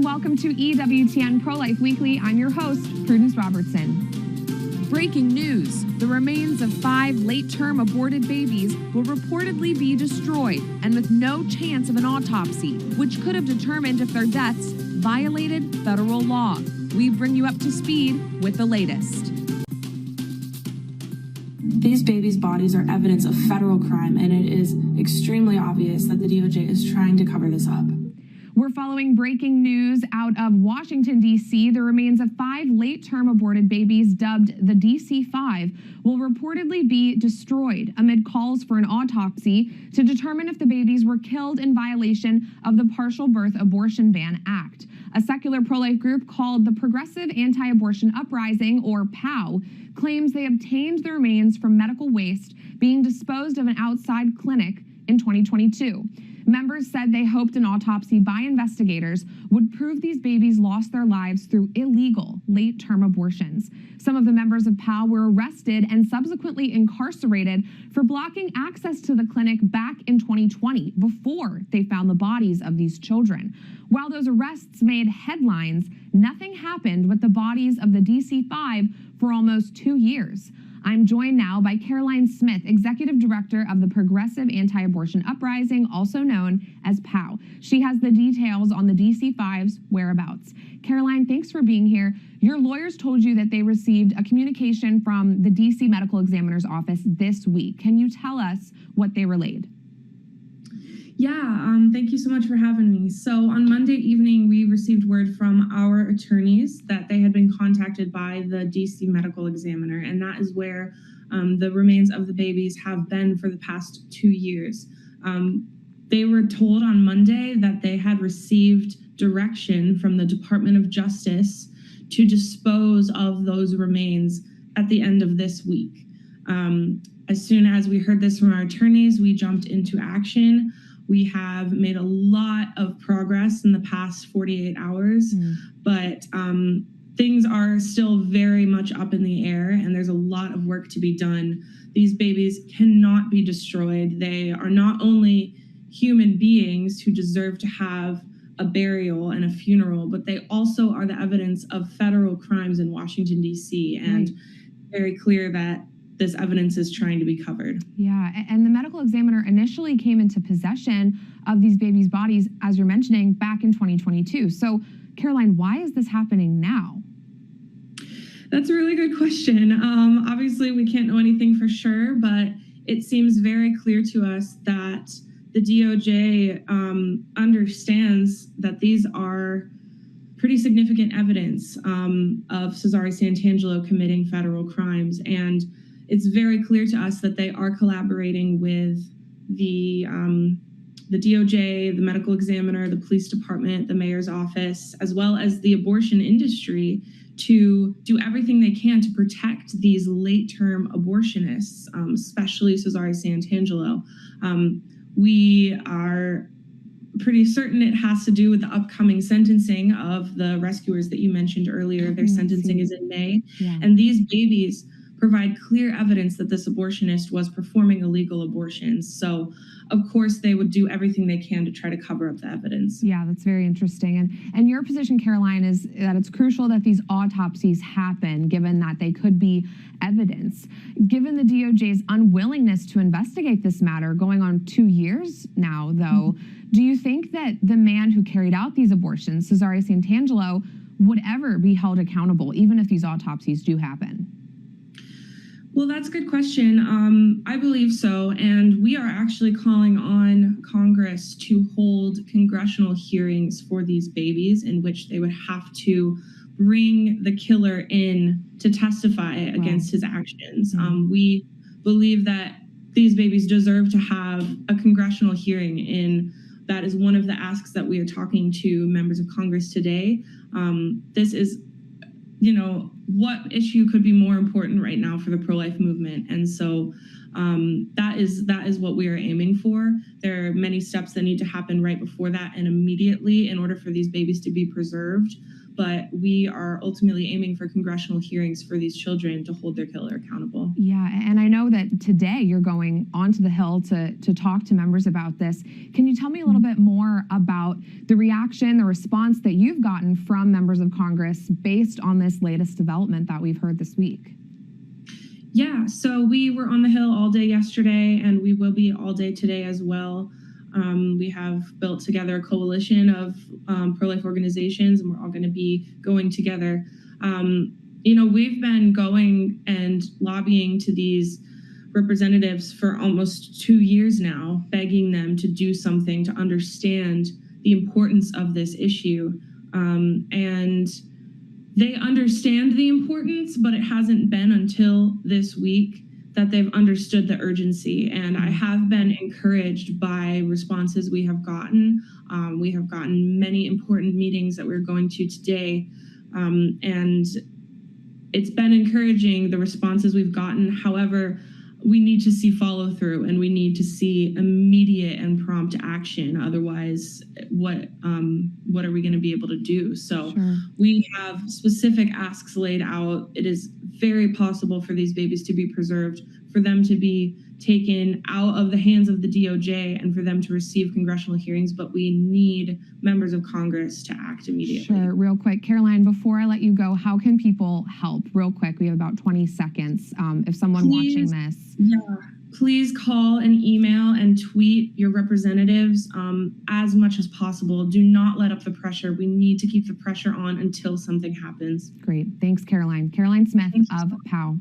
and welcome to EWTN Pro-Life Weekly. I'm your host, Prudence Robertson. Breaking news. The remains of 5 late-term aborted babies will reportedly be destroyed and with no chance of an autopsy, which could have determined if their deaths violated federal law. We bring you up to speed with the latest. These babies' bodies are evidence of federal crime, and it is extremely obvious that the DOJ is trying to cover this up. We're following breaking news out of Washington, D.C. The remains of 5 late-term aborted babies, dubbed the DC-5, will reportedly be destroyed amid calls for an autopsy to determine if the babies were killed in violation of the Partial Birth Abortion Ban Act. A secular pro-life group called the Progressive Anti-Abortion Uprising, or POW, claims they obtained the remains from medical waste being disposed of an outside clinic in 2022. Members said they hoped an autopsy by investigators would prove these babies lost their lives through illegal late-term abortions. Some of the members of POW were arrested and subsequently incarcerated for blocking access to the clinic back in 2020, before they found the bodies of these children. While those arrests made headlines, nothing happened with the bodies of the DC-5 for almost 2 years. I'm joined now by Caroline Smith, Executive Director of the Progressive Anti-Abortion Uprising, also known as POW. She has the details on the DC-5's whereabouts. Caroline, thanks for being here. Your lawyers told you that they received a communication from the DC Medical Examiner's Office this week. Can you tell us what they relayed? Yeah, thank you so much for having me. So on Monday evening, we received word from our attorneys that they had been contacted by the DC Medical Examiner, and that is where the remains of the babies have been for the past 2 years. They were told on Monday that they had received direction from the Department of Justice to dispose of those remains at the end of this week. As soon as we heard this from our attorneys, we jumped into action. We have made a lot of progress in the past 48 hours, but things are still very much up in the air, and there's a lot of work to be done. These babies cannot be destroyed. They are not only human beings who deserve to have a burial and a funeral, but they also are the evidence of federal crimes in Washington, D.C., and very clear that this evidence is trying to be covered. Yeah, and the medical examiner initially came into possession of these babies' bodies, as you're mentioning, back in 2022. So, Caroline, why is this happening now? That's a really good question. Obviously, we can't know anything for sure, but it seems very clear to us that the DOJ understands that these are pretty significant evidence of Cesare Santangelo committing federal crimes, and it's very clear to us that they are collaborating with the DOJ, the medical examiner, the police department, the mayor's office, as well as the abortion industry, to do everything they can to protect these late-term abortionists, especially Cesare Santangelo. We are pretty certain it has to do with the upcoming sentencing of the rescuers that you mentioned earlier. Their sentencing is in May, and these babies provide clear evidence that this abortionist was performing illegal abortions. So, of course, they would do everything they can to try to cover up the evidence. Yeah, that's very interesting. And your position, Caroline, is that it's crucial that these autopsies happen, given that they could be evidence. Given the DOJ's unwillingness to investigate this matter, going on 2 years now, though, do you think that the man who carried out these abortions, Cesare Santangelo, would ever be held accountable, even if these autopsies do happen? Well, that's a good question. I believe so. And we are actually calling on Congress to hold congressional hearings for these babies in which they would have to bring the killer in to testify against his actions. We believe that these babies deserve to have a congressional hearing, and that is one of the asks that we are talking to members of Congress today. This is, what issue could be more important right now for the pro-life movement? And so that is what we are aiming for. There are many steps that need to happen right before that and immediately in order for these babies to be preserved. But we are ultimately aiming for congressional hearings for these children to hold their killer accountable. Yeah, and I know that today you're going onto the Hill to talk to members about this. Can you tell me a little bit more about the reaction, the response that you've gotten from members of Congress based on this latest development that we've heard this week? Yeah, so we were on the Hill all day yesterday, and we will be all day today as well. We have built together a coalition of pro-life organizations, and we're all going to be going together. We've been going and lobbying to these representatives for almost 2 years now, begging them to do something to understand the importance of this issue. And they understand the importance, but it hasn't been until this week that they've understood the urgency. And I have been encouraged by responses we have gotten. We have gotten many important meetings that we're going to today. And it's been encouraging, the responses we've gotten. However, we need to see follow through and we need to see immediate and prompt action. Otherwise, what are we going to be able to do? So we have specific asks laid out. It is very possible for these babies to be preserved, for them to be taken out of the hands of the DOJ and for them to receive congressional hearings, but we need members of Congress to act immediately. Sure, real quick. Caroline, before I let you go, how can people help? Real quick, we have about 20 seconds. If someone watching this. Yeah, please call and email and tweet your representatives as much as possible. Do not let up the pressure. We need to keep the pressure on until something happens. Great. Thanks, Caroline. Caroline Smith of POW.